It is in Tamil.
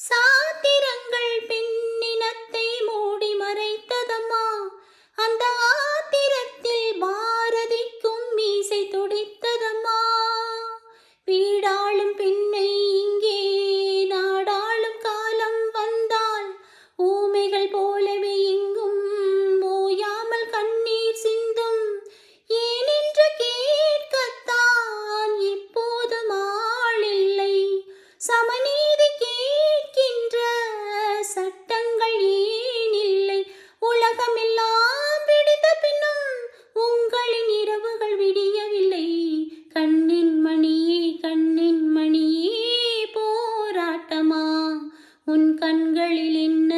சாத்திரங்கள் பெண்ணினத்தை மூடி மறைத்ததம்மா. அந்த ஆத்திரத்தில் பாரதிக்கும் மீசை துடித்ததம்மா. வீடாளும் பெண்ணை இங்கே நாடாளும் காலம் வந்தால் ஊமைகள் போலவே எங்கும் ஓயாமல் கண்ணீர் சிந்தும். ஏனென்று கேட்கத்தான் இப்போதும் ஆளில்லை. சமநீதி கேட்கின்ற சட்டங்கள் ஏன் இல்லை? உலகமெல்லாம் பிடித்த பின்னும் உங்களின் இரவுகள் விடியவில்லை. கண்ணின் மணியே போராட்டமா? உன் கண்களில் என்ன